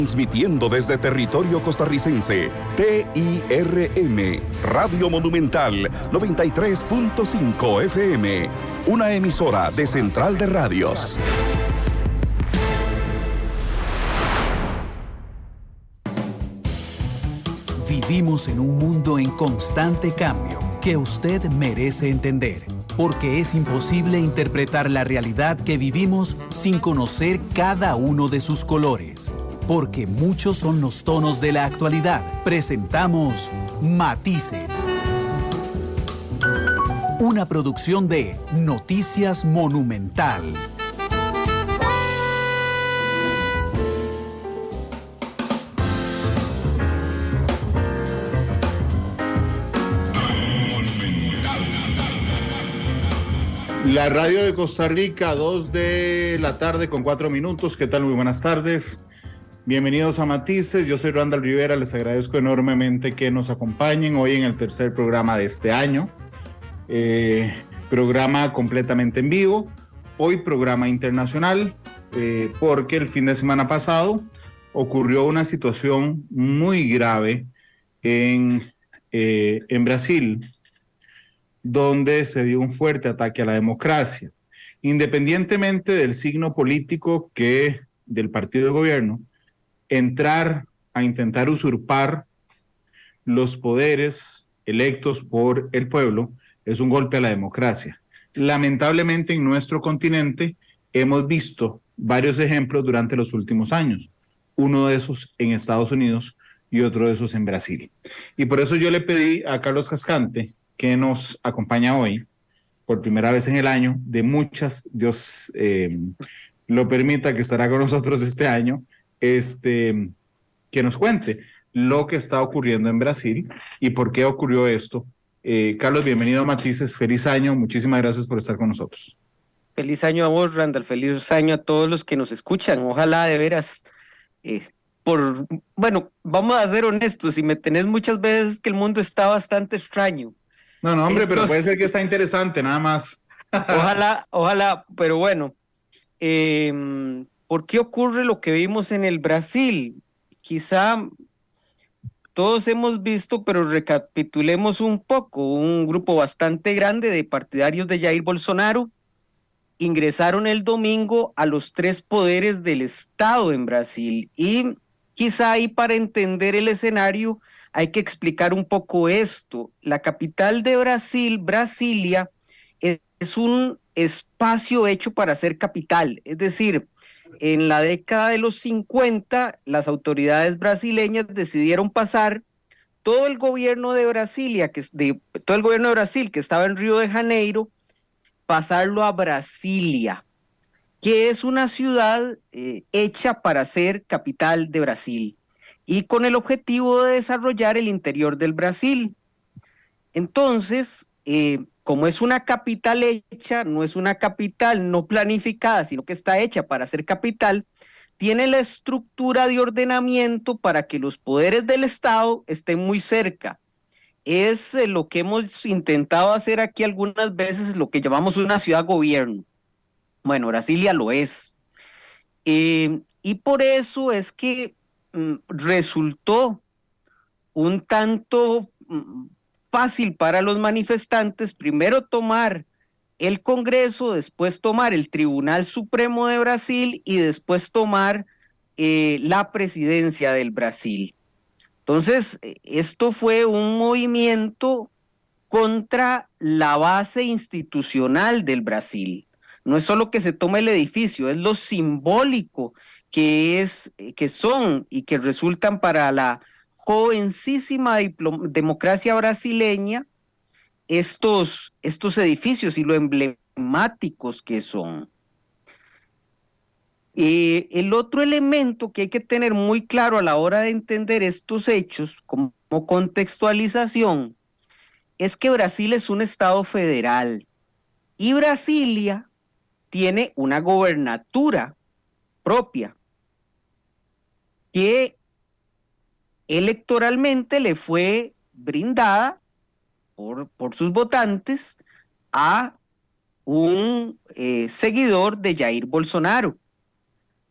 Transmitiendo desde territorio costarricense, TIRM, Radio Monumental 93.5 FM, una emisora de Central de Radios. Vivimos en un mundo en constante cambio que usted merece entender, porque es imposible interpretar la realidad que vivimos sin conocer cada uno de sus colores. Porque muchos son los tonos de la actualidad. Presentamos Matices. Una producción de Noticias Monumental. La radio de Costa Rica, 2 de la tarde con 4 minutos. ¿Qué tal? Muy buenas tardes. Bienvenidos a Matices, yo soy Randall Rivera, les agradezco enormemente que nos acompañen hoy en el tercer programa de este año, programa completamente en vivo, hoy programa internacional, porque el fin de semana pasado ocurrió una situación muy grave en Brasil, donde se dio un fuerte ataque a la democracia, independientemente del signo político del partido de gobierno. Entrar a intentar usurpar los poderes electos por el pueblo es un golpe a la democracia. Lamentablemente en nuestro continente hemos visto varios ejemplos durante los últimos años, uno de esos en Estados Unidos y otro de esos en Brasil. Y por eso yo le pedí a Carlos Cascante, que nos acompaña hoy por primera vez en el año, de muchas, Dios lo permita, que estará con nosotros este año, que nos cuente lo que está ocurriendo en Brasil y por qué ocurrió esto. Carlos, bienvenido a Matices, feliz año, muchísimas gracias por estar con nosotros. Feliz año a vos, Randall, feliz año a todos los que nos escuchan, ojalá de veras, bueno, vamos a ser honestos, si me tenés muchas veces que el mundo está bastante extraño. No, hombre, pero puede ser que está interesante, nada más. Ojalá, pero bueno, ¿por qué ocurre lo que vimos en el Brasil? Quizá todos hemos visto, pero recapitulemos un poco. Un grupo bastante grande de partidarios de Jair Bolsonaro ingresaron el domingo a los 3 poderes del Estado en Brasil. Y quizá ahí, para entender el escenario, hay que explicar un poco esto. La capital de Brasil, Brasilia, es un espacio hecho para ser capital, es decir, en la década de los 50, las autoridades brasileñas decidieron pasar todo el gobierno de Brasilia, todo el gobierno de Brasil que estaba en Río de Janeiro, pasarlo a Brasilia, que es una ciudad hecha para ser capital de Brasil y con el objetivo de desarrollar el interior del Brasil. Entonces, como es una capital hecha, no es una capital no planificada, sino que está hecha para ser capital, tiene la estructura de ordenamiento para que los poderes del Estado estén muy cerca. Es lo que hemos intentado hacer aquí algunas veces, lo que llamamos una ciudad-gobierno. Bueno, Brasilia lo es. Y por eso es que resultó un tanto fácil para los manifestantes primero tomar el Congreso, después tomar el Tribunal Supremo de Brasil y después tomar la presidencia del Brasil. Entonces, esto fue un movimiento contra la base institucional del Brasil. No es solo que se tome el edificio, es lo simbólico que son y que resultan para la jovencísima democracia brasileña estos edificios y lo emblemáticos que son. El otro elemento que hay que tener muy claro a la hora de entender estos hechos como contextualización es que Brasil es un estado federal y Brasilia tiene una gobernatura propia que electoralmente le fue brindada por sus votantes a un seguidor de Jair Bolsonaro.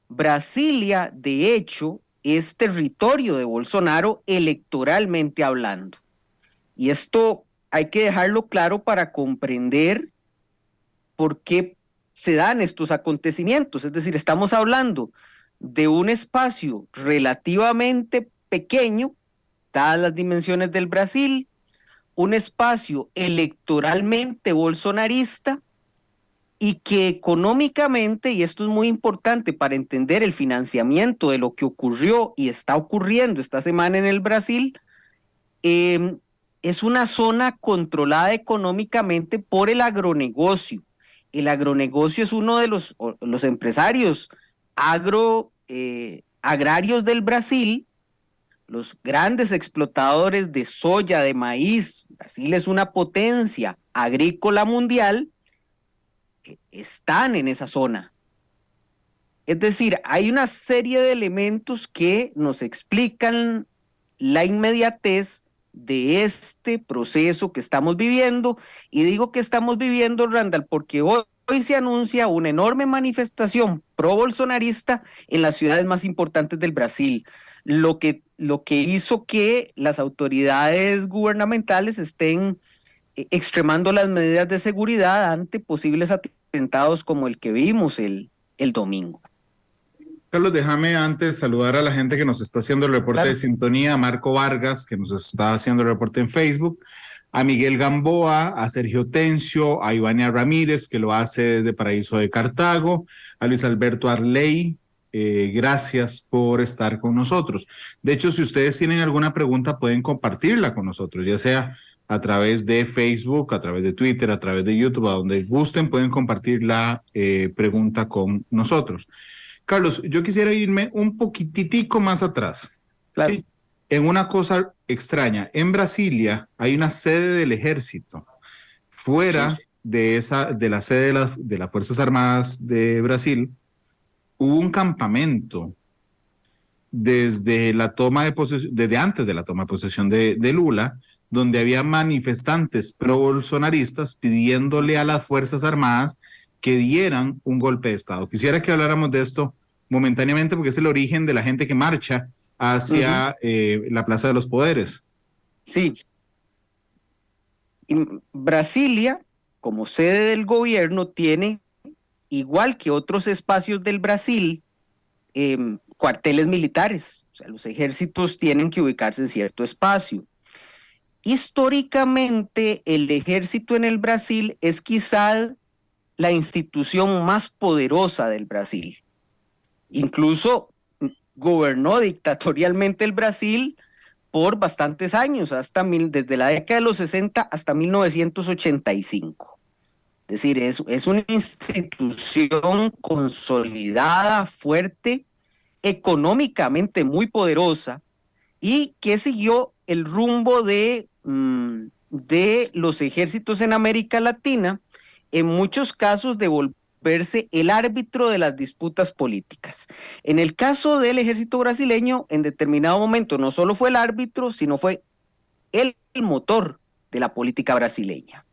Brasilia, de hecho, es territorio de Bolsonaro electoralmente hablando. Y esto hay que dejarlo claro para comprender por qué se dan estos acontecimientos. Es decir, estamos hablando de un espacio relativamente pequeño, dadas las dimensiones del Brasil, un espacio electoralmente bolsonarista y que económicamente, y esto es muy importante para entender el financiamiento de lo que ocurrió y está ocurriendo esta semana en el Brasil, es una zona controlada económicamente por el agronegocio. El agronegocio es uno de los empresarios agrarios del Brasil, los grandes explotadores de soya, de maíz. Brasil es una potencia agrícola mundial, están en esa zona. Es decir, hay una serie de elementos que nos explican la inmediatez de este proceso que estamos viviendo, y digo que estamos viviendo, Randall, porque hoy se anuncia una enorme manifestación pro-bolsonarista en las ciudades más importantes del Brasil, lo que hizo que las autoridades gubernamentales estén extremando las medidas de seguridad ante posibles atentados como el que vimos el domingo. Carlos, déjame antes saludar a la gente que nos está haciendo el reporte Claro. de sintonía, a Marco Vargas, que nos está haciendo el reporte en Facebook, a Miguel Gamboa, a Sergio Tencio, a Ivania Ramírez, que lo hace desde Paraíso de Cartago, a Luis Alberto Arley, gracias por estar con nosotros. De hecho, si ustedes tienen alguna pregunta, pueden compartirla con nosotros, ya sea a través de Facebook, a través de Twitter, a través de YouTube, a donde gusten, pueden compartir la pregunta con nosotros. Carlos, yo quisiera irme un poquititico más atrás. Claro. ¿Sí? En una cosa extraña, en Brasilia hay una sede del ejército. Fuera de la sede de las Fuerzas Armadas de Brasil, hubo un campamento desde la toma de posesión, desde antes de la toma de posesión de Lula, donde había manifestantes pro-bolsonaristas pidiéndole a las Fuerzas Armadas que dieran un golpe de Estado. Quisiera que habláramos de esto momentáneamente porque es el origen de la gente que marcha hacia la Plaza de los Poderes. Sí. Y Brasilia, como sede del gobierno, tiene, igual que otros espacios del Brasil, cuarteles militares. O sea, los ejércitos tienen que ubicarse en cierto espacio. Históricamente, el ejército en el Brasil es quizá la institución más poderosa del Brasil. Incluso gobernó dictatorialmente el Brasil por bastantes años, desde la década de los 60 hasta 1985. Es decir, es una institución consolidada, fuerte, económicamente muy poderosa, y que siguió el rumbo de los ejércitos en América Latina, en muchos casos de volverse el árbitro de las disputas políticas. En el caso del ejército brasileño, en determinado momento no solo fue el árbitro, sino fue el motor de la política brasileña.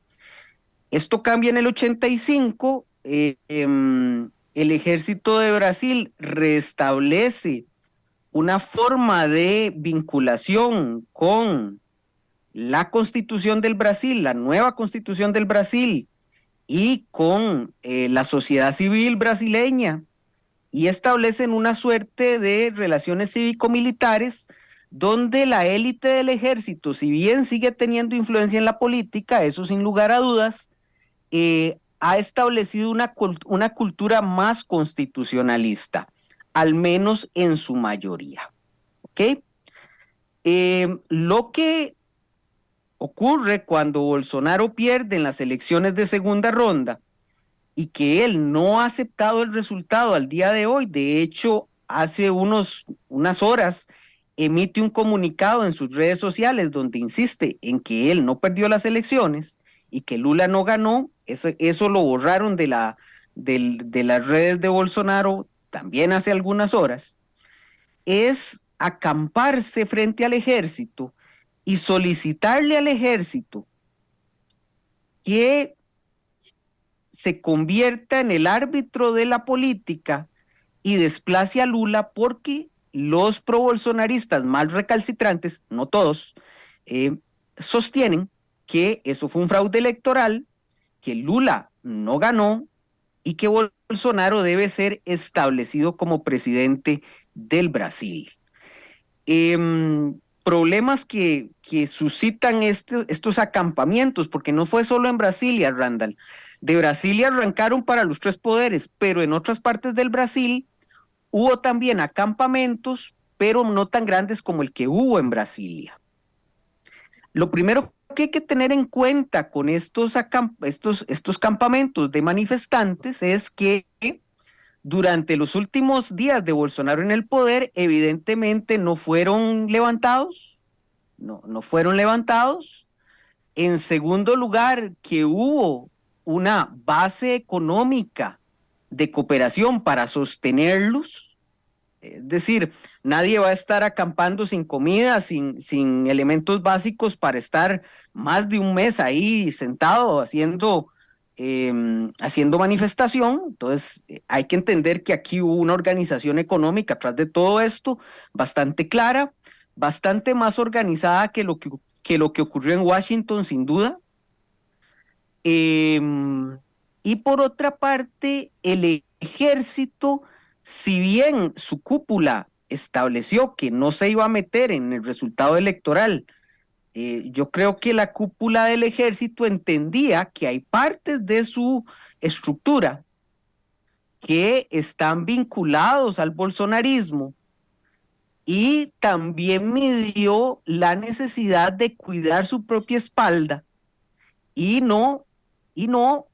Esto cambia en el 85, el ejército de Brasil restablece una forma de vinculación con la Constitución del Brasil, la nueva Constitución del Brasil, y con la sociedad civil brasileña, y establecen una suerte de relaciones cívico-militares donde la élite del ejército, si bien sigue teniendo influencia en la política, eso sin lugar a dudas, ha establecido una cultura más constitucionalista, al menos en su mayoría. ¿Ok? Lo que ocurre cuando Bolsonaro pierde en las elecciones de segunda ronda y que él no ha aceptado el resultado al día de hoy, de hecho, hace unas horas emite un comunicado en sus redes sociales donde insiste en que él no perdió las elecciones y que Lula no ganó. Eso lo borraron de las redes de Bolsonaro también hace algunas horas. Es acamparse frente al ejército y solicitarle al ejército que se convierta en el árbitro de la política y desplace a Lula, porque los pro-bolsonaristas más recalcitrantes, no todos, sostienen que eso fue un fraude electoral, que Lula no ganó y que Bolsonaro debe ser establecido como presidente del Brasil. Problemas que suscitan estos acampamientos, porque no fue solo en Brasilia, Randall. De Brasilia arrancaron para los tres poderes, pero en otras partes del Brasil hubo también acampamentos, pero no tan grandes como el que hubo en Brasilia. Lo primero que hay que tener en cuenta con estos campamentos de manifestantes es que durante los últimos días de Bolsonaro en el poder, evidentemente no fueron levantados, no fueron levantados. En segundo lugar, que hubo una base económica de cooperación para sostenerlos. Es decir, nadie va a estar acampando sin comida, sin elementos básicos para estar más de un mes ahí sentado haciendo manifestación. Entonces hay que entender que aquí hubo una organización económica atrás de todo esto, bastante clara, bastante más organizada que lo que ocurrió en Washington, sin duda. Y por otra parte, el ejército, si bien su cúpula estableció que no se iba a meter en el resultado electoral, yo creo que la cúpula del ejército entendía que hay partes de su estructura que están vinculados al bolsonarismo y también midió la necesidad de cuidar su propia espalda y no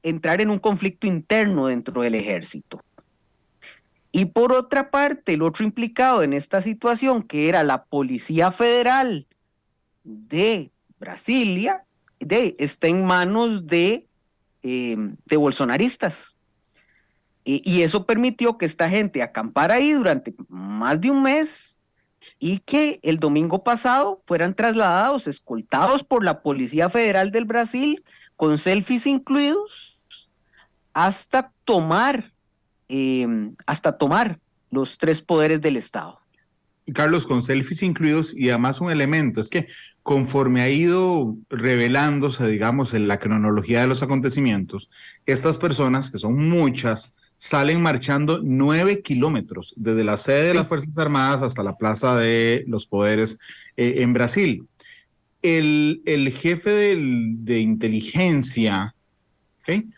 entrar en un conflicto interno dentro del ejército. Y por otra parte, el otro implicado en esta situación, que era la Policía Federal de Brasilia, está en manos de bolsonaristas. Y eso permitió que esta gente acampara ahí durante más de un mes y que el domingo pasado fueran trasladados, escoltados por la Policía Federal del Brasil, con selfies incluidos, hasta tomar los tres poderes del Estado. Carlos, con selfies incluidos, y además un elemento, es que conforme ha ido revelándose, digamos, en la cronología de los acontecimientos, estas personas, que son muchas, salen marchando 9 kilómetros desde la sede de las Fuerzas Armadas hasta la Plaza de los Poderes en Brasil. El jefe de inteligencia, ¿okay?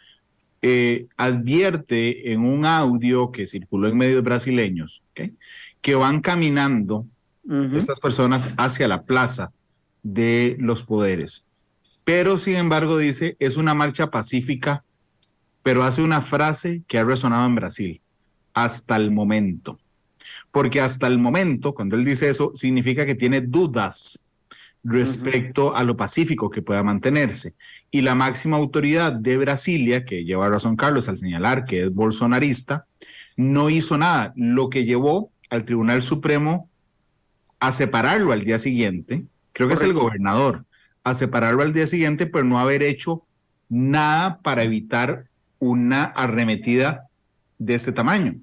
Advierte en un audio que circuló en medios brasileños, ¿okay?, que van caminando estas personas hacia la Plaza de los Poderes. Pero, sin embargo, dice, es una marcha pacífica, pero hace una frase que ha resonado en Brasil: hasta el momento. Porque hasta el momento, cuando él dice eso, significa que tiene dudas respecto a lo pacífico que pueda mantenerse. Y la máxima autoridad de Brasilia, que lleva razón Carlos al señalar que es bolsonarista, no hizo nada, lo que llevó al Tribunal Supremo a separarlo al día siguiente, creo que Correcto. Es el gobernador, a separarlo al día siguiente, pero no haber hecho nada para evitar una arremetida de este tamaño.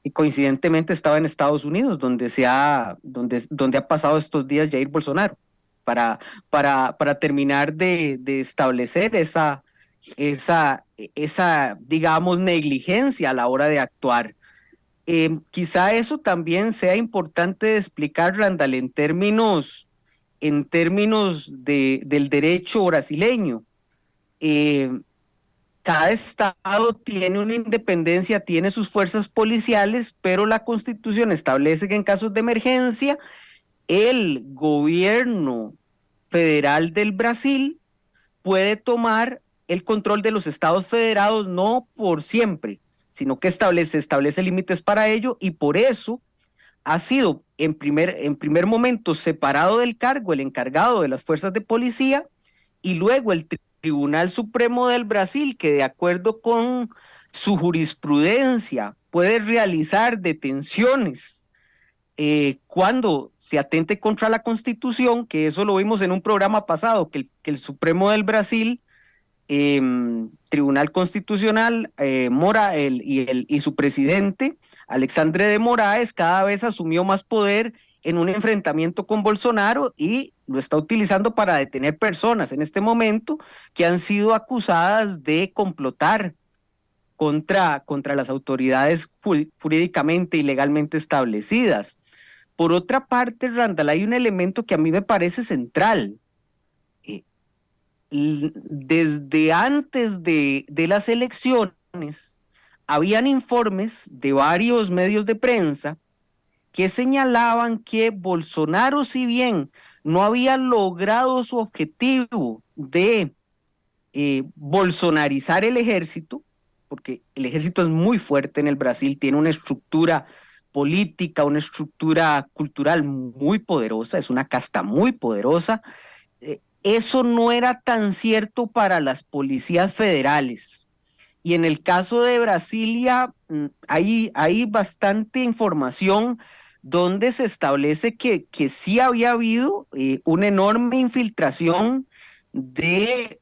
Y coincidentemente estaba en Estados Unidos, donde ha pasado estos días Jair Bolsonaro, para terminar de establecer esa, digamos, negligencia a la hora de actuar. Quizá eso también sea importante de explicar, Randall, en términos del derecho brasileño. Cada estado tiene una independencia, tiene sus fuerzas policiales, pero la Constitución establece que en casos de emergencia, el gobierno federal del Brasil puede tomar el control de los estados federados, no por siempre, sino que establece límites para ello, y por eso ha sido en primer momento separado del cargo el encargado de las fuerzas de policía, y luego el Tribunal Supremo del Brasil, que de acuerdo con su jurisprudencia puede realizar detenciones cuando se atente contra la Constitución, que eso lo vimos en un programa pasado, que el Supremo del Brasil Tribunal Constitucional, y su presidente, Alexandre de Moraes, cada vez asumió más poder en un enfrentamiento con Bolsonaro y lo está utilizando para detener personas en este momento que han sido acusadas de complotar contra las autoridades jurídicamente y legalmente establecidas. Por otra parte, Randall, hay un elemento que a mí me parece central. Desde antes de las elecciones, habían informes de varios medios de prensa que señalaban que Bolsonaro, si bien no había logrado su objetivo de bolsonarizar el ejército, porque el ejército es muy fuerte en el Brasil, tiene una estructura política, una estructura cultural muy poderosa, es una casta muy poderosa. Eso no era tan cierto para las policías federales. Y en el caso de Brasilia, hay bastante información donde se establece que sí había habido una enorme infiltración de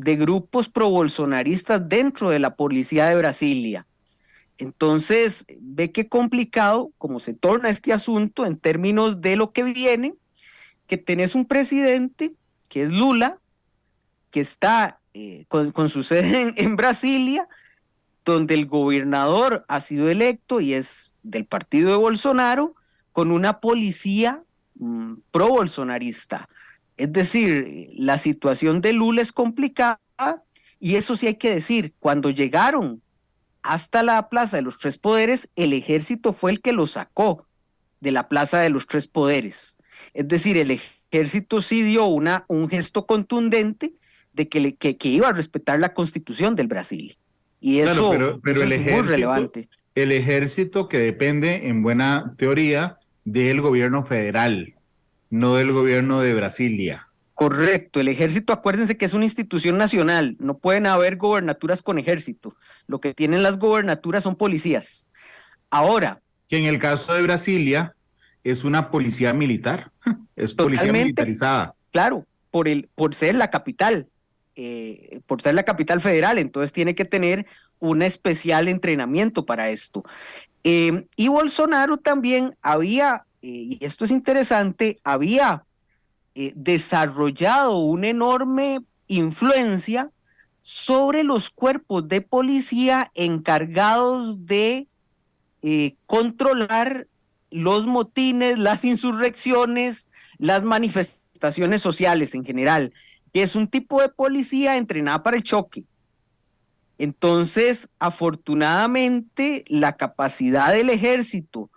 grupos pro-bolsonaristas dentro de la policía de Brasilia. Entonces, ve qué complicado como se torna este asunto en términos de lo que viene, que tenés un presidente que es Lula, que está con su sede en Brasilia, donde el gobernador ha sido electo y es del partido de Bolsonaro, con una policía pro-bolsonarista. Es decir, la situación de Lula es complicada y eso sí hay que decir, cuando llegaron hasta la Plaza de los Tres Poderes, el ejército fue el que lo sacó de la Plaza de los Tres Poderes. Es decir, el ejército sí dio un gesto contundente de que iba a respetar la Constitución del Brasil. Y eso, claro, pero eso es muy relevante. El ejército que depende, en buena teoría, del gobierno federal, no del gobierno de Brasilia. Correcto, el ejército, acuérdense que es una institución nacional, no pueden haber gobernaturas con ejército, lo que tienen las gobernaturas son policías. Ahora. Que en el caso de Brasilia es una policía militar, es policía militarizada. Claro, por ser la capital, por ser la capital federal, entonces tiene que tener un especial entrenamiento para esto. Y Bolsonaro también había, y esto es interesante, había desarrollado una enorme influencia sobre los cuerpos de policía encargados de controlar los motines, las insurrecciones, las manifestaciones sociales en general, que es un tipo de policía entrenada para el choque. Entonces, afortunadamente, la capacidad del ejército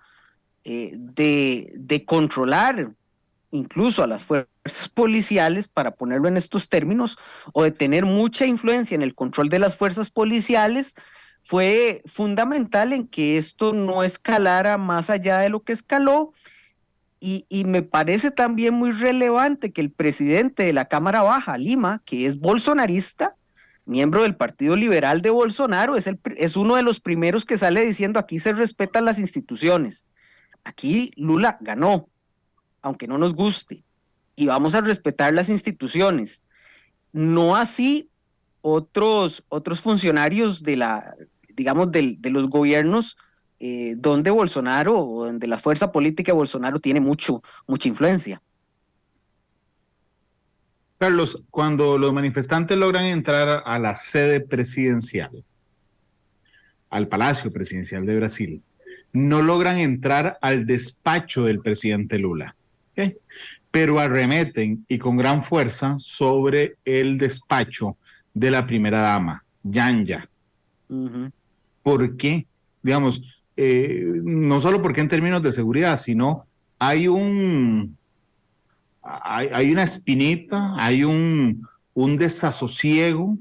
de controlar incluso a las fuerzas policiales, para ponerlo en estos términos, o de tener mucha influencia en el control de las fuerzas policiales, fue fundamental en que esto no escalara más allá de lo que escaló, y me parece también muy relevante que el presidente de la Cámara Baja, Lima, que es bolsonarista, miembro del Partido Liberal de Bolsonaro, es uno de los primeros que sale diciendo aquí se respetan las instituciones. Aquí Lula ganó, aunque no nos guste, y vamos a respetar las instituciones. No así otros funcionarios de los gobiernos donde Bolsonaro, o donde la fuerza política de Bolsonaro tiene mucha influencia. Carlos, cuando los manifestantes logran entrar a la sede presidencial, al Palacio Presidencial de Brasil, no logran entrar al despacho del presidente Lula, ¿okay? Pero arremeten y con gran fuerza sobre el despacho de la primera dama, Janja. ¿Por qué? Digamos, no solo porque en términos de seguridad, sino hay una espinita, hay un desasosiego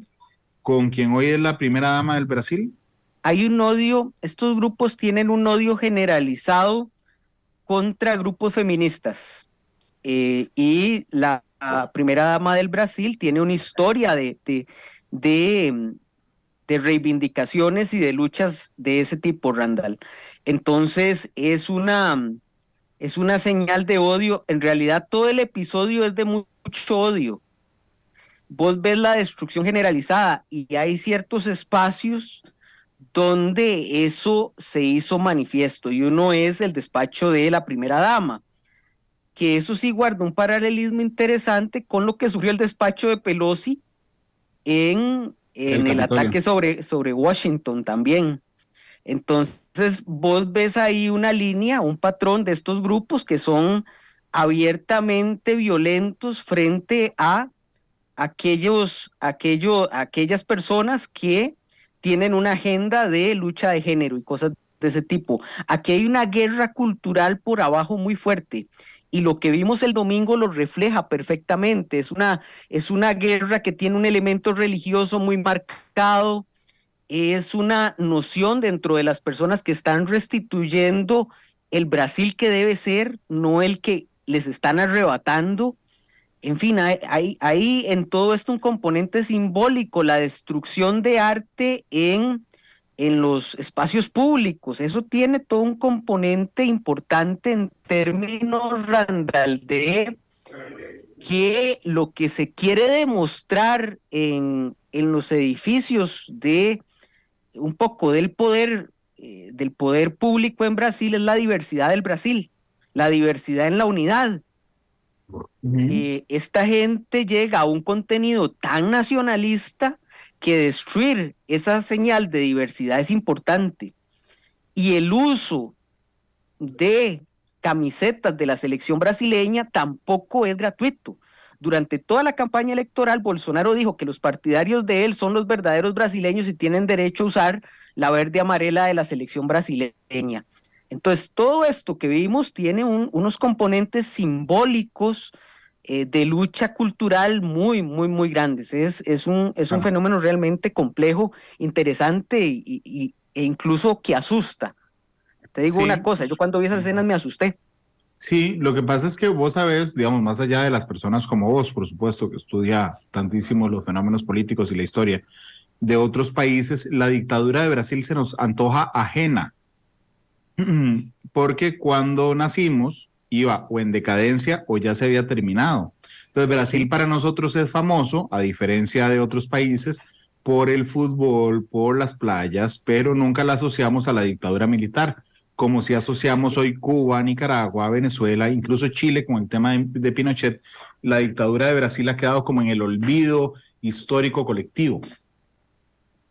con quien hoy es la primera dama del Brasil. Hay un odio, estos grupos tienen un odio generalizado contra grupos feministas. Y la primera dama del Brasil tiene una historia de reivindicaciones y de luchas de ese tipo, Randall. Entonces es una señal de odio. En realidad todo el episodio es de mucho odio. vos ves la destrucción generalizada y hay ciertos espacios donde eso se hizo manifiesto, y uno es el despacho de la primera dama, que eso sí guarda un paralelismo interesante con lo que sufrió el despacho de Pelosi en el ataque sobre Washington también. Entonces vos ves ahí una línea, un patrón de estos grupos que son abiertamente violentos frente a aquellas personas que tienen una agenda de lucha de género y cosas de ese tipo. Aquí hay una guerra cultural por abajo muy fuerte, y lo que vimos el domingo lo refleja perfectamente. Es una guerra que tiene un elemento religioso muy marcado, es una noción dentro de las personas que están restituyendo el Brasil que debe ser, no el que les están arrebatando. En fin, hay en todo esto un componente simbólico, la destrucción de arte en los espacios públicos. Eso tiene todo un componente importante en términos, Randall, de que lo que se quiere demostrar en los edificios de un poco del poder público en Brasil es la diversidad del Brasil, la diversidad en la unidad. Esta gente llega a un contenido tan nacionalista que destruir esa señal de diversidad es importante. Y el uso de camisetas de la selección brasileña tampoco es gratuito. Durante toda la campaña electoral, Bolsonaro dijo que los partidarios de él son los verdaderos brasileños y tienen derecho a usar la verde amarela de la selección brasileña. Entonces, todo esto que vimos tiene unos componentes simbólicos de lucha cultural muy, muy, muy grandes. Es un fenómeno realmente complejo, interesante e incluso que asusta. Te digo una cosa, yo cuando vi esas escenas me asusté. Sí, lo que pasa es que vos sabés, digamos, más allá de las personas como vos, por supuesto, que estudia tantísimo los fenómenos políticos y la historia de otros países, la dictadura de Brasil se nos antoja ajena, porque cuando nacimos iba o en decadencia o ya se había terminado. Entonces Brasil para nosotros es famoso, a diferencia de otros países, por el fútbol, por las playas, pero nunca la asociamos a la dictadura militar, como si asociamos hoy Cuba, Nicaragua, Venezuela, incluso Chile con el tema de Pinochet. La dictadura de Brasil ha quedado como en el olvido histórico colectivo.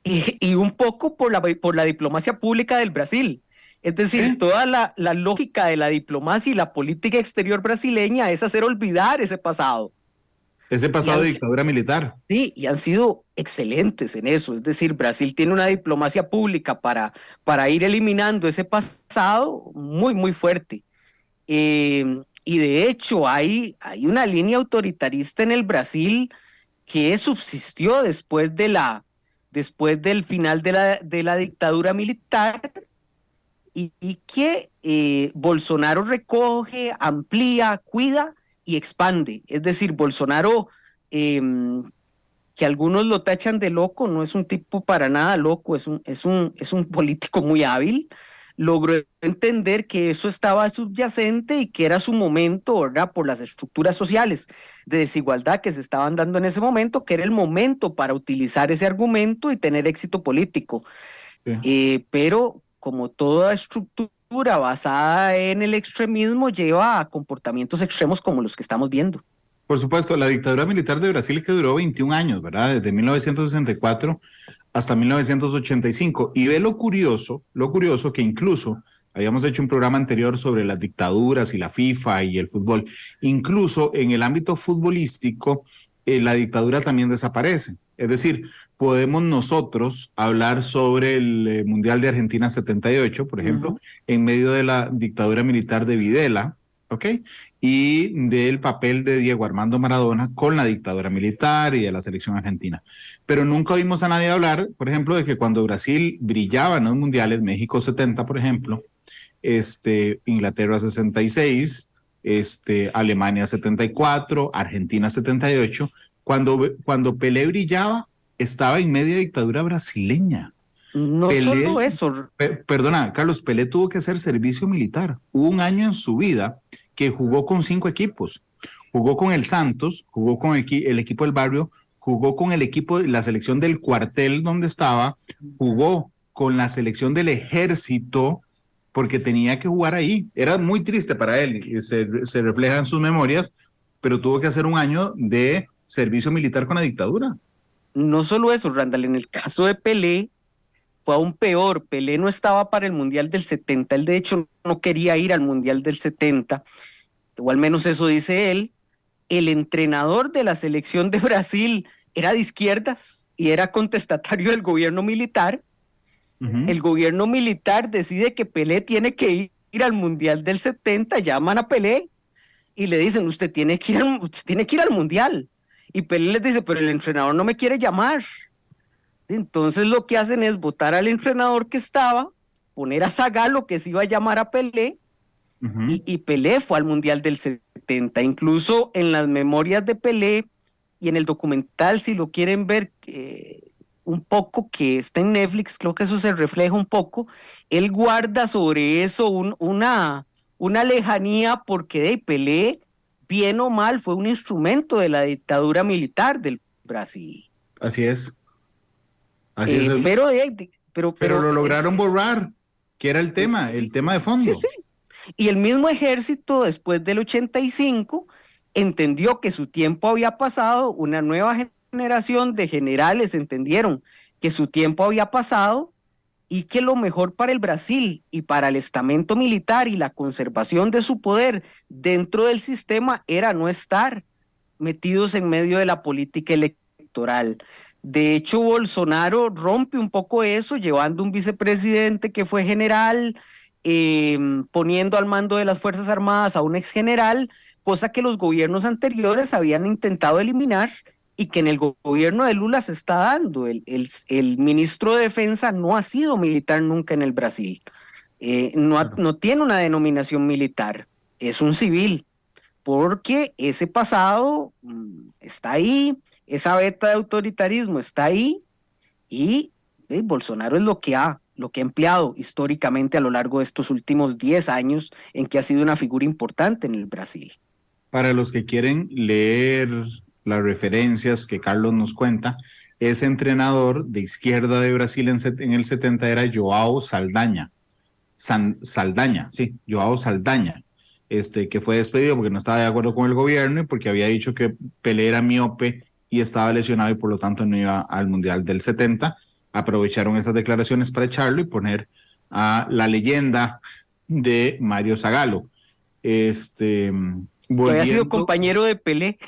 Y un poco por la diplomacia pública del Brasil. Es decir, toda la lógica de la diplomacia y la política exterior brasileña es hacer olvidar ese pasado. Ese pasado de dictadura militar. Sí, y han sido excelentes en eso. Es decir, Brasil tiene una diplomacia pública para ir eliminando ese pasado muy, muy fuerte. Y de hecho hay una línea autoritarista en el Brasil que subsistió después del final de la dictadura militar, y que Bolsonaro recoge, amplía, cuida y expande. Es decir, Bolsonaro, que algunos lo tachan de loco, no es un tipo para nada loco, es un político muy hábil, logró entender que eso estaba subyacente y que era su momento, ¿verdad? Por las estructuras sociales de desigualdad que se estaban dando en ese momento, que era el momento para utilizar ese argumento y tener éxito político. Sí. Pero como toda estructura basada en el extremismo lleva a comportamientos extremos como los que estamos viendo. Por supuesto, la dictadura militar de Brasil que duró 21 años, ¿verdad? Desde 1964 hasta 1985. Y ve lo curioso que incluso, habíamos hecho un programa anterior sobre las dictaduras y la FIFA y el fútbol, incluso en el ámbito futbolístico, la dictadura también desaparece. Es decir, podemos nosotros hablar sobre el Mundial de Argentina 78, por ejemplo, en medio de la dictadura militar de Videla, ¿ok? Y del papel de Diego Armando Maradona con la dictadura militar y de la selección argentina. Pero nunca oímos a nadie hablar, por ejemplo, de que cuando Brasil brillaba en los mundiales, México 70, por ejemplo, Inglaterra 66, Alemania 74, Argentina 78, cuando Pelé brillaba, estaba en media dictadura brasileña. No Pelé, solo eso. Perdona, Carlos, Pelé tuvo que hacer servicio militar. Hubo un año en su vida que jugó con 5 equipos. Jugó con el Santos, jugó con el equipo del barrio, jugó con el equipo, la selección del cuartel donde estaba, jugó con la selección del ejército porque tenía que jugar ahí. Era muy triste para él, y se refleja en sus memorias, pero tuvo que hacer un año de servicio militar con la dictadura. No solo eso, Randall, en el caso de Pelé fue aún peor. Pelé no estaba para el Mundial del 70, él de hecho no quería ir al Mundial del 70, o al menos eso dice él. El entrenador de la selección de Brasil era de izquierdas y era contestatario del gobierno militar. El gobierno militar decide que Pelé tiene que ir al Mundial del 70, llaman a Pelé y le dicen, usted tiene que ir al Mundial. Y Pelé les dice, pero el entrenador no me quiere llamar. Entonces lo que hacen es votar al entrenador que estaba, poner a Zagallo, que se iba a llamar a Pelé, y Pelé fue al Mundial del 70. Incluso en las memorias de Pelé y en el documental, si lo quieren ver un poco, que está en Netflix, creo que eso se refleja un poco, él guarda sobre eso una lejanía, porque de Pelé, bien o mal, fue un instrumento de la dictadura militar del Brasil. Así es. Así es. Pero lo lograron borrar, que era el tema de fondo. Sí, sí. Y el mismo ejército, después del 85, entendió que su tiempo había pasado. Una nueva generación de generales entendieron que su tiempo había pasado y que lo mejor para el Brasil y para el estamento militar y la conservación de su poder dentro del sistema era no estar metidos en medio de la política electoral. De hecho, Bolsonaro rompe un poco eso, llevando un vicepresidente que fue general, poniendo al mando de las Fuerzas Armadas a un exgeneral, cosa que los gobiernos anteriores habían intentado eliminar y que en el gobierno de Lula se está dando. El ministro de Defensa no ha sido militar nunca en el Brasil, no tiene una denominación militar, es un civil, porque ese pasado está ahí, esa beta de autoritarismo está ahí, y Bolsonaro es lo que ha empleado históricamente a lo largo de estos últimos 10 años en que ha sido una figura importante en el Brasil. Para los que quieren leer las referencias que Carlos nos cuenta, ese entrenador de izquierda de Brasil en el 70 era João Saldanha. João Saldanha, que fue despedido porque no estaba de acuerdo con el gobierno y porque había dicho que Pelé era miope y estaba lesionado y por lo tanto no iba al Mundial del 70. Aprovecharon esas declaraciones para echarlo y poner a la leyenda de Mario Zagallo. Que había sido compañero de Pelé.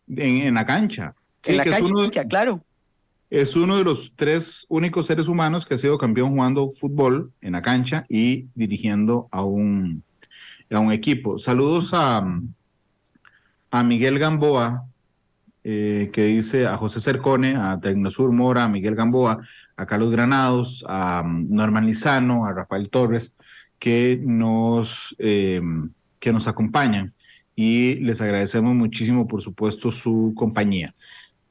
En la cancha. Sí, en la cancha, claro. Es uno de los 3 únicos seres humanos que ha sido campeón jugando fútbol en la cancha y dirigiendo a un equipo. Saludos a Miguel Gamboa, que dice, a José Cercone, a Tecnosur Mora, a Miguel Gamboa, a Carlos Granados, a Norman Lizano, a Rafael Torres, que nos acompañan y les agradecemos muchísimo, por supuesto, su compañía.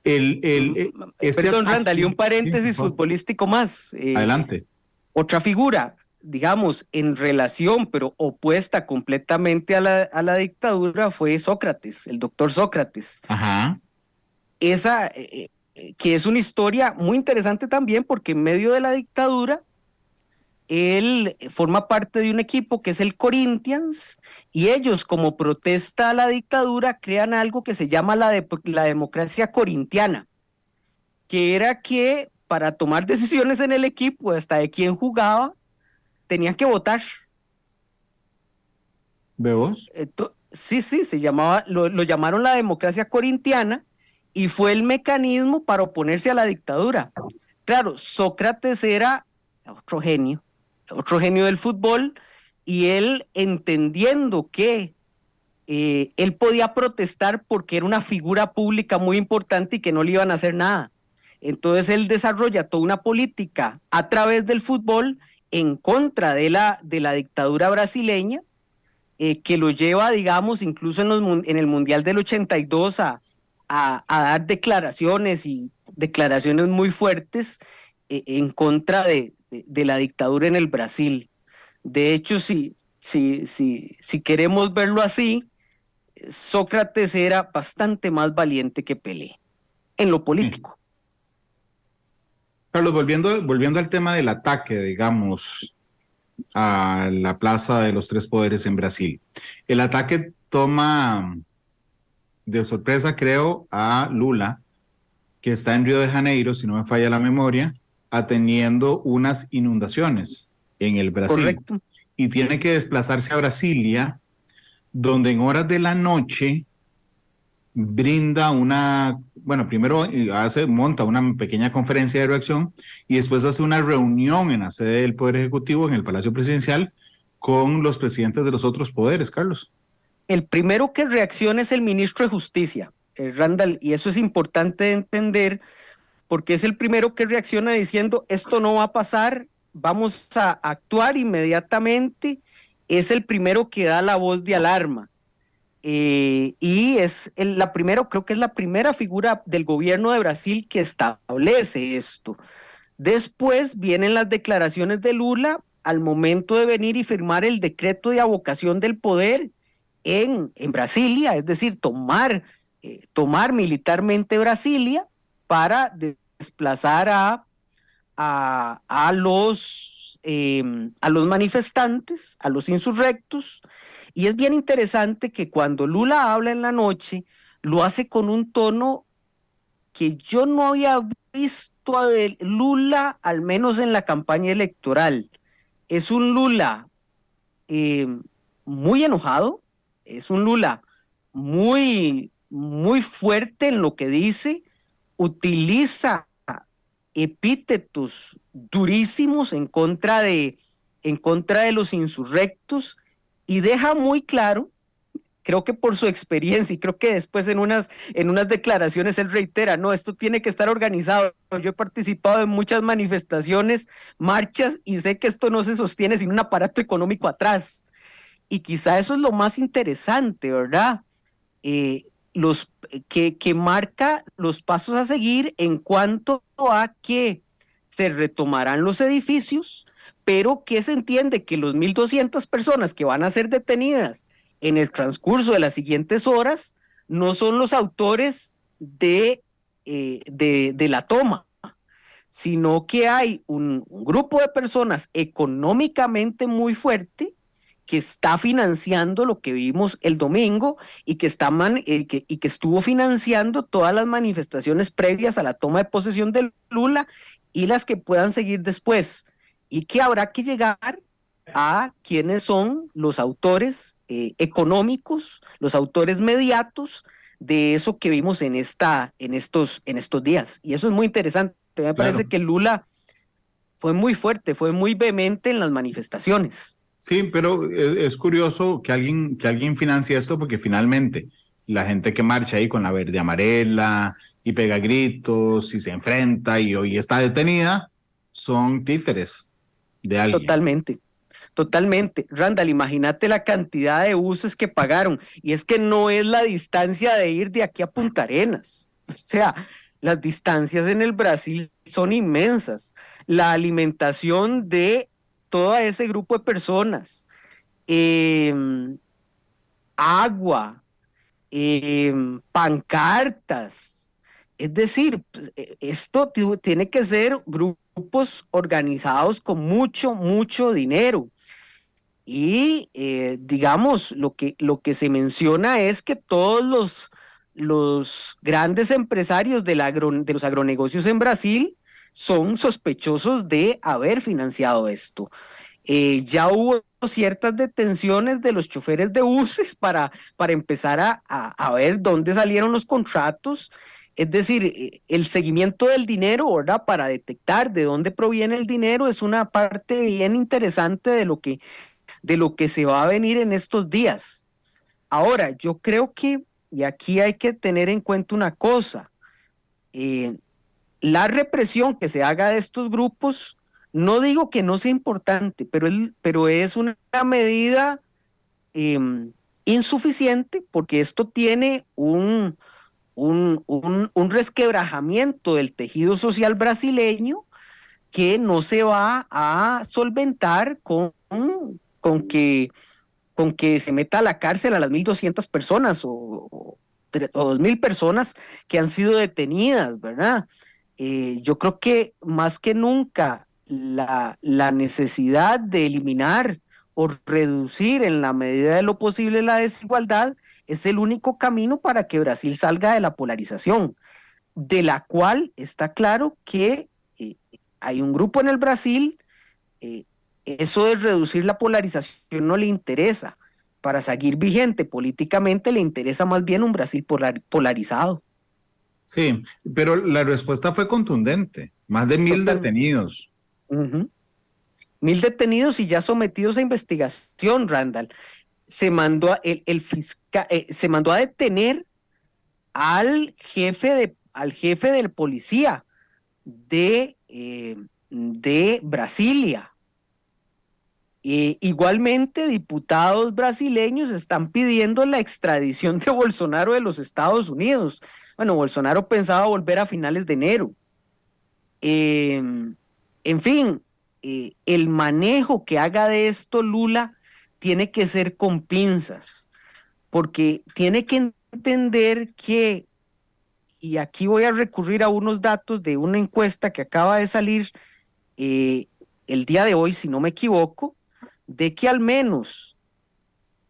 Perdón, Randall, y un paréntesis futbolístico más. Adelante. Otra figura, digamos, en relación, pero opuesta completamente a la dictadura, fue Sócrates, el doctor Sócrates. Ajá. Esa, que es una historia muy interesante también, porque en medio de la dictadura, él forma parte de un equipo que es el Corinthians, y ellos, como protesta a la dictadura, crean algo que se llama la democracia corintiana, que era que para tomar decisiones en el equipo, hasta de quién jugaba, tenían que votar. ¿Ve vos? Sí, se llamaba, lo llamaron la democracia corintiana, y fue el mecanismo para oponerse a la dictadura. Claro, Sócrates era otro genio del fútbol, y él, entendiendo que él podía protestar porque era una figura pública muy importante y que no le iban a hacer nada. Entonces él desarrolla toda una política a través del fútbol en contra de la dictadura brasileña, que lo lleva, digamos, incluso en el Mundial del 82 a dar declaraciones muy fuertes en contra de la dictadura en el Brasil. De hecho, si queremos verlo así, Sócrates era bastante más valiente que Pelé. en lo Sí. político. Carlos, volviendo al tema del ataque, digamos, a la Plaza de los Tres Poderes en Brasil. El ataque toma de sorpresa, creo, a Lula, que está en Río de Janeiro, si no me falla la memoria, atendiendo unas inundaciones en el Brasil. Correcto. Y tiene que desplazarse a Brasilia, donde en horas de la noche brinda bueno, primero monta una pequeña conferencia de reacción y después hace una reunión en la sede del Poder Ejecutivo, en el Palacio Presidencial, con los presidentes de los otros poderes, Carlos. El primero que reacciona es el ministro de Justicia, Randall, y eso es importante de entender porque es el primero que reacciona diciendo esto no va a pasar, vamos a actuar inmediatamente, es el primero que da la voz de alarma. Y es creo que es la primera figura del gobierno de Brasil que establece esto. Después vienen las declaraciones de Lula al momento de venir y firmar el decreto de abocación del poder en Brasilia, es decir, tomar militarmente Brasilia para desplazar a los manifestantes, a los insurrectos. Y es bien interesante que cuando Lula habla en la noche, lo hace con un tono que yo no había visto de Lula, al menos en la campaña electoral. Es un Lula eh, muy enojado, es un Lula muy, muy fuerte en lo que dice, utiliza epítetos durísimos en contra de los insurrectos y deja muy claro, creo que por su experiencia y creo que después en unas declaraciones él reitera, no, esto tiene que estar organizado. Yo he participado en muchas manifestaciones, marchas y sé que esto no se sostiene sin un aparato económico atrás. Y quizá eso es lo más interesante, ¿verdad? Que marca los pasos a seguir en cuanto a que se retomarán los edificios, pero que se entiende que los 1.200 personas que van a ser detenidas en el transcurso de las siguientes horas no son los autores de la toma, sino que hay un grupo de personas económicamente muy fuerte que está financiando lo que vimos el domingo y que estuvo financiando todas las manifestaciones previas a la toma de posesión de Lula y las que puedan seguir después. Y que habrá que llegar a quiénes son los autores económicos, los autores mediatos de eso que vimos en estos días. Y eso es muy interesante. Me parece Claro. que Lula fue muy fuerte, fue muy vehemente en las manifestaciones. Sí, pero es curioso que alguien financie esto porque finalmente la gente que marcha ahí con la verde amarela y pega gritos y se enfrenta y hoy está detenida son títeres de alguien. Totalmente, totalmente. Randall, imagínate la cantidad de buses que pagaron. Y es que no es la distancia de ir de aquí a Punta Arenas. O sea, las distancias en el Brasil son inmensas. La alimentación de todo ese grupo de personas, eh, agua, pancartas. Es decir, esto tiene que ser grupos organizados con mucho, mucho dinero. Y digamos, lo que se menciona es que todos los grandes empresarios de los agronegocios en Brasil son sospechosos de haber financiado esto. Ya hubo ciertas detenciones de los choferes de buses para empezar a ver dónde salieron los contratos. Es decir, el seguimiento del dinero, ¿verdad? Para detectar de dónde proviene el dinero es una parte bien interesante de lo que se va a venir en estos días. Ahora, yo creo que, y aquí hay que tener en cuenta una cosa, eh, la represión que se haga de estos grupos, no digo que no sea importante, pero es una medida eh, insuficiente porque esto tiene un resquebrajamiento del tejido social brasileño que no se va a solventar con que se meta a la cárcel a las 1.200 personas 2.000 personas que han sido detenidas, ¿verdad? Yo creo que más que nunca la necesidad de eliminar o reducir en la medida de lo posible la desigualdad es el único camino para que Brasil salga de la polarización, de la cual está claro que hay un grupo en el Brasil, eso de reducir la polarización no le interesa. Para seguir vigente políticamente le interesa más bien un Brasil polarizado. Sí, pero la respuesta fue contundente, más de 1.000 detenidos. 1.000 detenidos y ya sometidos a investigación, Randall. Se mandó se mandó a detener al jefe del policía de Brasilia. Igualmente, diputados brasileños están pidiendo la extradición de Bolsonaro de los Estados Unidos. Bueno, Bolsonaro pensaba volver a finales de enero. En fin, el manejo que haga de esto Lula tiene que ser con pinzas, porque tiene que entender que, y aquí voy a recurrir a unos datos de una encuesta que acaba de salir el día de hoy, si no me equivoco, de que al menos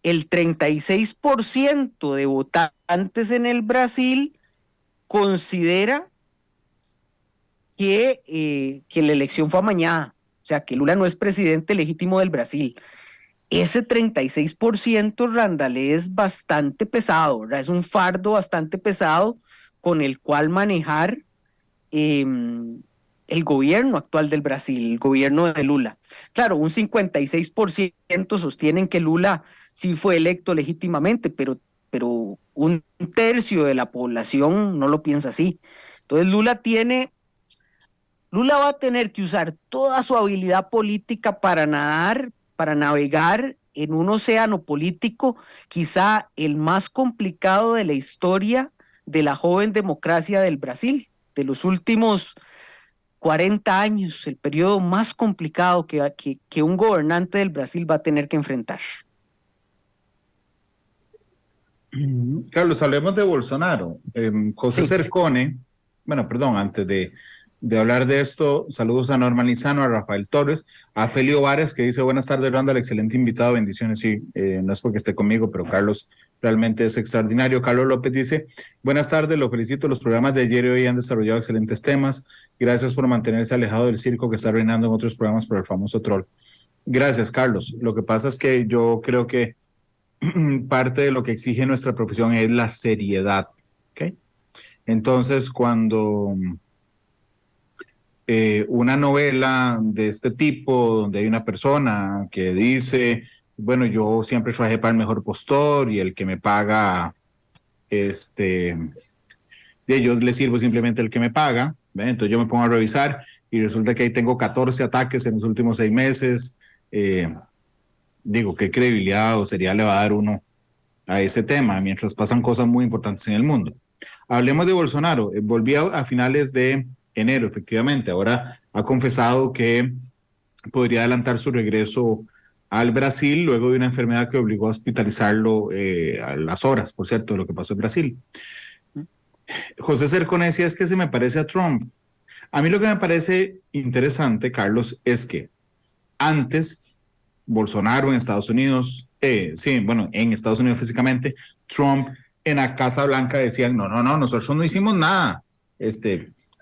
el 36% de votantes en el Brasil considera que la elección fue amañada, o sea, que Lula no es presidente legítimo del Brasil. Ese 36%, Randall, es bastante pesado, ¿verdad? Es un fardo bastante pesado con el cual manejar el gobierno actual del Brasil, el gobierno de Lula. Claro, un 56% sostienen que Lula sí fue electo legítimamente, pero un tercio de la población no lo piensa así. Entonces Lula va a tener que usar toda su habilidad política para navegar en un océano político, quizá el más complicado de la historia de la joven democracia del Brasil, de los últimos 40 años, el periodo más complicado que un gobernante del Brasil va a tener que enfrentar. Carlos, hablemos de Bolsonaro. José Cercone, bueno, perdón, antes de hablar de esto, saludos a Norman Lizano, a Rafael Torres, a Felio Vares, que dice, buenas tardes, Randall, excelente invitado, bendiciones. Sí, no es porque esté conmigo, pero Carlos realmente es extraordinario. Carlos López dice, buenas tardes, lo felicito, los programas de ayer y hoy han desarrollado excelentes temas, gracias por mantenerse alejado del circo que está reinando en otros programas por el famoso troll. Gracias, Carlos. Lo que pasa es que yo creo que parte de lo que exige nuestra profesión es la seriedad, ¿ok? Entonces, cuando una novela de este tipo, donde hay una persona que dice, bueno, yo siempre trabajé para el mejor postor y el que me paga, de yo le sirvo simplemente el que me paga, ¿ve? Entonces yo me pongo a revisar y resulta que ahí tengo 14 ataques en los últimos 6 meses, digo, ¿qué credibilidad o seriedad le va a dar uno a ese tema mientras pasan cosas muy importantes en el mundo? Hablemos de Bolsonaro. Volvió a finales de enero, efectivamente. Ahora ha confesado que podría adelantar su regreso al Brasil luego de una enfermedad que obligó a hospitalizarlo a las horas, por cierto, de lo que pasó en Brasil. José Cercone decía, es que se me parece a Trump. A mí lo que me parece interesante, Carlos, es que antes Bolsonaro en Estados Unidos, en Estados Unidos físicamente, Trump en la Casa Blanca decían, no, nosotros no hicimos nada,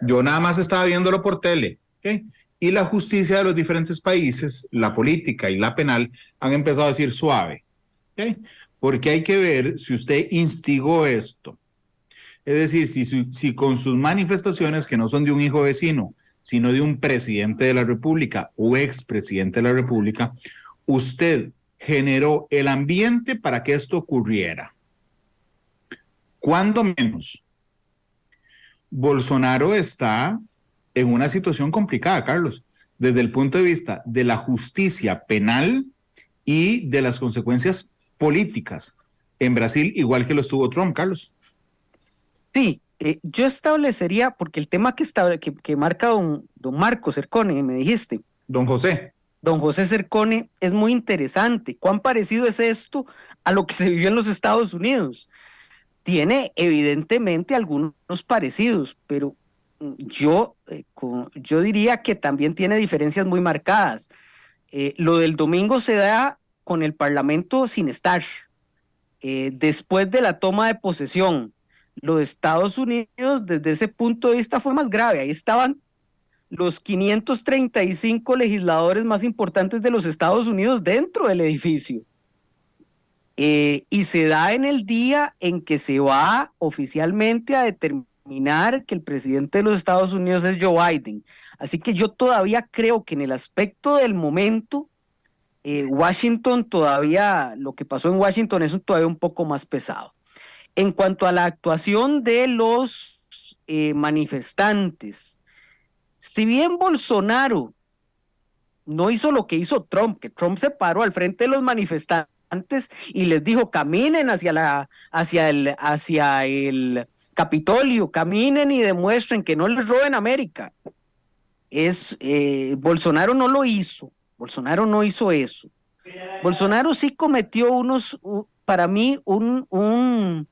yo nada más estaba viéndolo por tele, ¿okay? Y la justicia de los diferentes países, la política y la penal, han empezado a decir suave, ¿okay? Porque hay que ver si usted instigó esto. Es decir, si con sus manifestaciones, que no son de un hijo vecino, sino de un presidente de la República o expresidente de la República, usted generó el ambiente para que esto ocurriera. Cuando menos, Bolsonaro está en una situación complicada, Carlos, desde el punto de vista de la justicia penal y de las consecuencias políticas en Brasil, igual que lo estuvo Trump, Carlos. Sí, yo establecería, porque el tema que marca don Marco Cercone, me dijiste. Don José. Don José Cercone es muy interesante. ¿Cuán parecido es esto a lo que se vivió en los Estados Unidos? tiene evidentemente algunos parecidos, pero yo diría que también tiene diferencias muy marcadas. Lo del domingo se da con el Parlamento sin estar. Después de la toma de posesión, los Estados Unidos desde ese punto de vista fue más grave. Ahí estaban los 535 legisladores más importantes de los Estados Unidos dentro del edificio. Y se da en el día en que se va oficialmente a determinar que el presidente de los Estados Unidos es Joe Biden. Así que yo todavía creo que en el aspecto del momento, Washington todavía, lo que pasó en Washington es todavía un poco más pesado. En cuanto a la actuación de los manifestantes, si bien Bolsonaro no hizo lo que hizo Trump, que Trump se paró al frente de los manifestantes y les dijo caminen hacia el Capitolio, caminen y demuestren que no les roben América. Bolsonaro no lo hizo, Bolsonaro no hizo eso. Bolsonaro sí cometió para mí un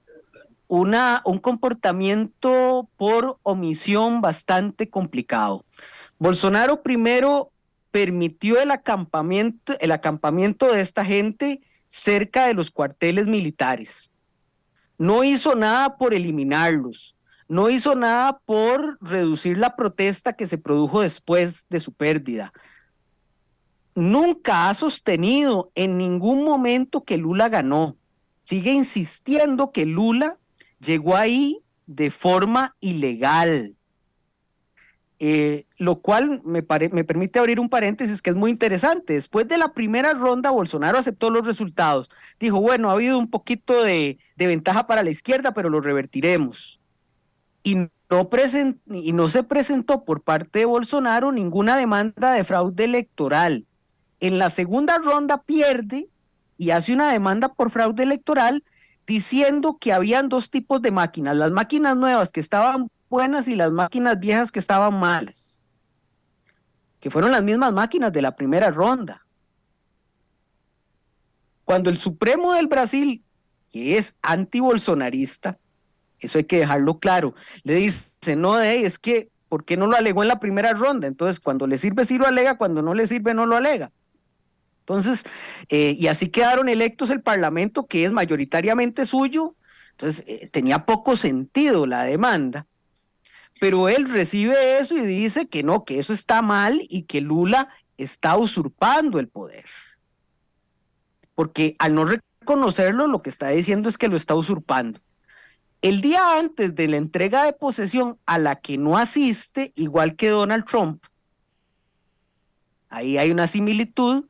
comportamiento por omisión bastante complicado. Bolsonaro primero permitió el acampamiento de esta gente cerca de los cuarteles militares. No hizo nada por eliminarlos, no hizo nada por reducir la protesta que se produjo después de su pérdida. Nunca ha sostenido en ningún momento que Lula ganó. Sigue insistiendo que Lula llegó ahí de forma ilegal. Lo cual me permite abrir un paréntesis que es muy interesante. Después de la primera ronda, Bolsonaro aceptó los resultados. Dijo, bueno, ha habido un poquito de ventaja para la izquierda, pero lo revertiremos. Y no se presentó por parte de Bolsonaro ninguna demanda de fraude electoral. En la segunda ronda pierde y hace una demanda por fraude electoral diciendo que habían dos tipos de máquinas, las máquinas nuevas que estaban buenas y las máquinas viejas que estaban malas, que fueron las mismas máquinas de la primera ronda. Cuando el Supremo del Brasil, que es antibolsonarista, eso hay que dejarlo claro, le dice, no, es que, ¿por qué no lo alegó en la primera ronda? Entonces, cuando le sirve sí lo alega, cuando no le sirve no lo alega. Entonces, y así quedaron electos el Parlamento, que es mayoritariamente suyo. Entonces, tenía poco sentido la demanda. Pero él recibe eso y dice que no, que eso está mal y que Lula está usurpando el poder. Porque al no reconocerlo, lo que está diciendo es que lo está usurpando. El día antes de la entrega de posesión, a la que no asiste, igual que Donald Trump, ahí hay una similitud,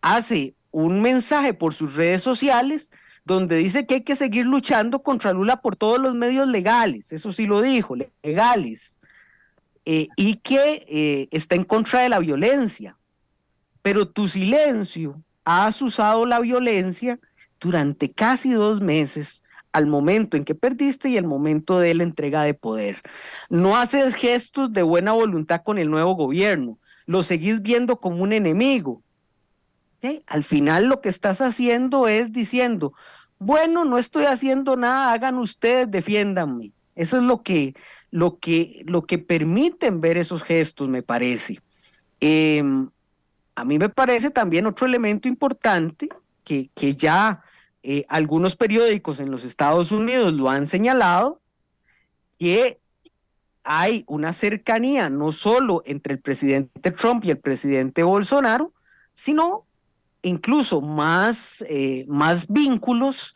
hace un mensaje por sus redes sociales donde dice que hay que seguir luchando contra Lula por todos los medios legales, eso sí lo dijo, legales, y que está en contra de la violencia. Pero tu silencio, has usado la violencia durante casi 2 meses, al momento en que perdiste y el momento de la entrega de poder. No haces gestos de buena voluntad con el nuevo gobierno, lo seguís viendo como un enemigo. ¿Sí? Al final lo que estás haciendo es diciendo, bueno, no estoy haciendo nada, hagan ustedes, defiéndanme. Eso es lo que permiten ver esos gestos, me parece. A mí me parece también otro elemento importante que ya algunos periódicos en los Estados Unidos lo han señalado, que hay una cercanía no solo entre el presidente Trump y el presidente Bolsonaro, sino incluso más vínculos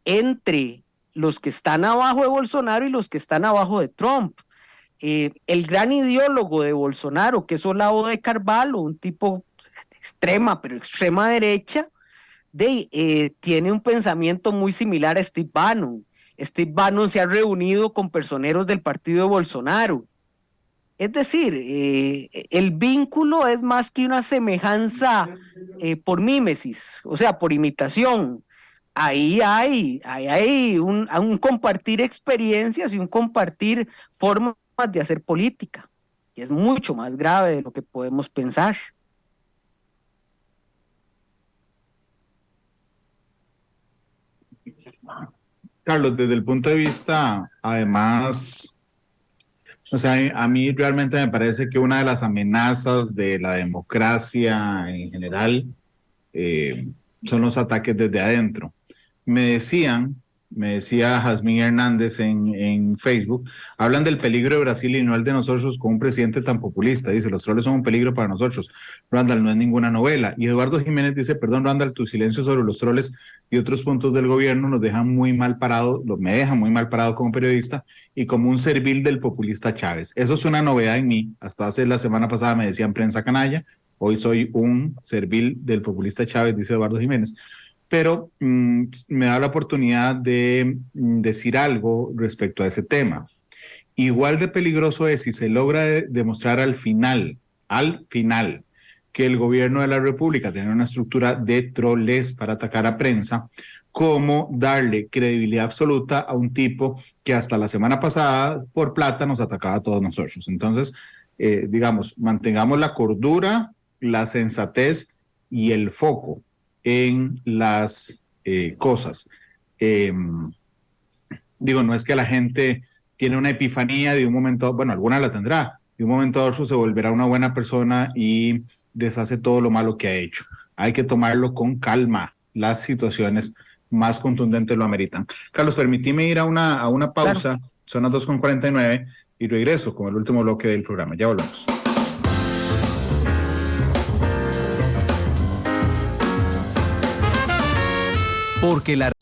entre los que están abajo de Bolsonaro y los que están abajo de Trump. El gran ideólogo de Bolsonaro, que es Olavo de Carvalho, un tipo extrema, pero extrema derecha, tiene un pensamiento muy similar a Steve Bannon. Steve Bannon se ha reunido con personeros del partido de Bolsonaro. Es decir, el vínculo es más que una semejanza por mímesis, o sea, por imitación. Ahí hay un compartir experiencias y un compartir formas de hacer política, y es mucho más grave de lo que podemos pensar. Carlos, desde el punto de vista, además, o sea, a mí realmente me parece que una de las amenazas de la democracia en general eh, son los ataques desde adentro. Me decía Jazmín Hernández en Facebook, hablan del peligro de Brasil y no el de nosotros con un presidente tan populista. Dice, los troles son un peligro para nosotros. Randall, no es ninguna novela. Y Eduardo Jiménez dice, perdón, Randall, tu silencio sobre los troles y otros puntos del gobierno nos deja muy mal parado, me deja muy mal parado como periodista y como un servil del populista Chávez. Eso es una novedad en mí. Hasta hace la semana pasada me decían prensa canalla. Hoy soy un servil del populista Chávez, dice Eduardo Jiménez. Pero me da la oportunidad de decir algo respecto a ese tema. Igual de peligroso es si se logra demostrar al final, que el gobierno de la República tiene una estructura de troles para atacar a prensa, como darle credibilidad absoluta a un tipo que hasta la semana pasada por plata nos atacaba a todos nosotros. Entonces, digamos, mantengamos la cordura, la sensatez y el foco en las cosas. Digo, no es que la gente tiene una epifanía de un momento, bueno, alguna la tendrá, de un momento a otro se volverá una buena persona y deshace todo lo malo que ha hecho. Hay que tomarlo con calma. Las situaciones más contundentes lo ameritan. Carlos, permíteme ir a una pausa. Claro. Son las 2:49 y regreso con el último bloque del programa. Ya volvemos. Porque la...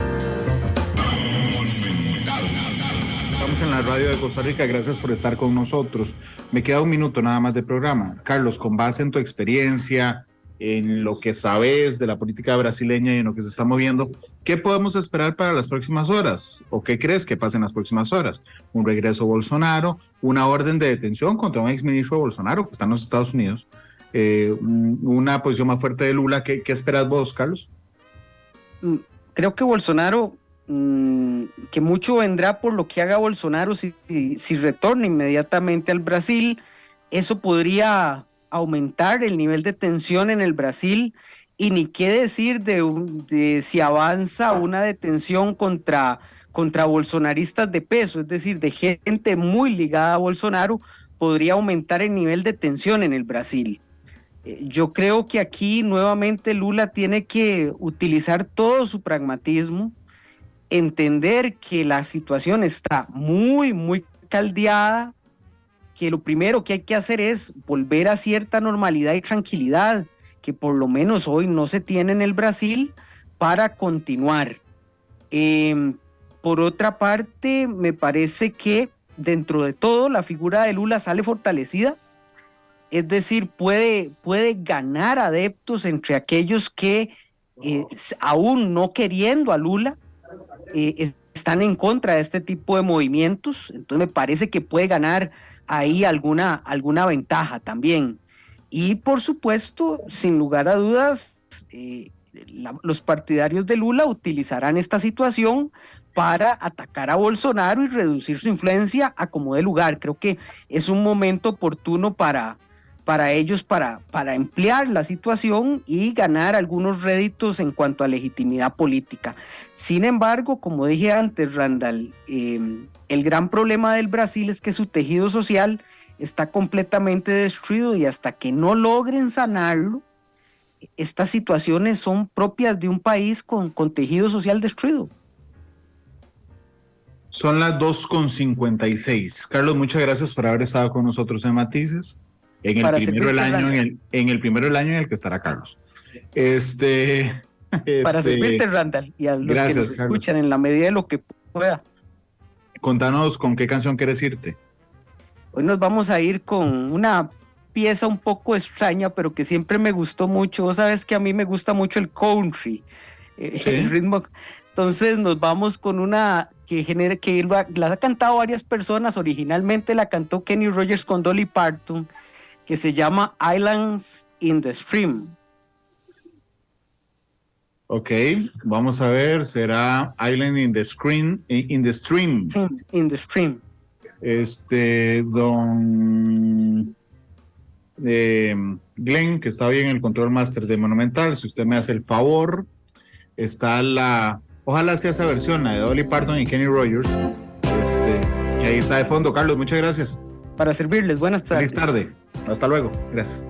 Estamos en la radio de Costa Rica, gracias por estar con nosotros. Me queda un minuto nada más de programa. Carlos, con base en tu experiencia, en lo que sabes de la política brasileña y en lo que se está moviendo, ¿qué podemos esperar para las próximas horas? ¿O qué crees que pase en las próximas horas? ¿Un regreso a Bolsonaro? ¿Una orden de detención contra un exministro de Bolsonaro que está en los Estados Unidos? ¿Una posición más fuerte de Lula? ¿Qué esperas vos, Carlos? Creo que Bolsonaro, que mucho vendrá por lo que haga Bolsonaro si retorna inmediatamente al Brasil. Eso podría aumentar el nivel de tensión en el Brasil, y ni qué decir de si avanza una detención contra bolsonaristas de peso, es decir, de gente muy ligada a Bolsonaro, podría aumentar el nivel de tensión en el Brasil. Yo creo que aquí nuevamente Lula tiene que utilizar todo su pragmatismo, entender que la situación está muy, muy caldeada, que lo primero que hay que hacer es volver a cierta normalidad y tranquilidad, que por lo menos hoy no se tiene en el Brasil, para continuar. Por otra parte, me parece que dentro de todo la figura de Lula sale fortalecida. Es decir, puede ganar adeptos entre aquellos que aún no queriendo a Lula están en contra de este tipo de movimientos. Entonces me parece que puede ganar ahí alguna ventaja también. Y por supuesto, sin lugar a dudas, los partidarios de Lula utilizarán esta situación para atacar a Bolsonaro y reducir su influencia a como dé lugar. Creo que es un momento oportuno para ellos para emplear la situación y ganar algunos réditos en cuanto a legitimidad política. Sin embargo, como dije antes, Randall, el gran problema del Brasil es que su tejido social está completamente destruido, y hasta que no logren sanarlo, estas situaciones son propias de un país con tejido social destruido. Son las 2:56. Carlos, muchas gracias por haber estado con nosotros en Matices. En el primero del año en el que estará Carlos. Para servirte, Randall, y a los gracias, que nos escuchan, Carlos, en la medida de lo que pueda. Contanos con qué canción quieres irte. Hoy nos vamos a ir con una pieza un poco extraña, pero que siempre me gustó mucho. Vos sabes que a mí me gusta mucho el country, ¿sí? El ritmo. Entonces nos vamos con una que la ha cantado varias personas. Originalmente la cantó Kenny Rogers con Dolly Parton, que se llama Islands in the Stream. Ok, vamos a ver, será Island in the Stream. In the Stream. In the Stream. Don Glenn, que está hoy en el control master de Monumental, si usted me hace el favor, está la Ojalá sea esa versión, la de Dolly Parton y Kenny Rogers. Y ahí está de fondo. Carlos, muchas gracias. Para servirles, buenas tardes. Feliz tarde. Hasta luego. Gracias.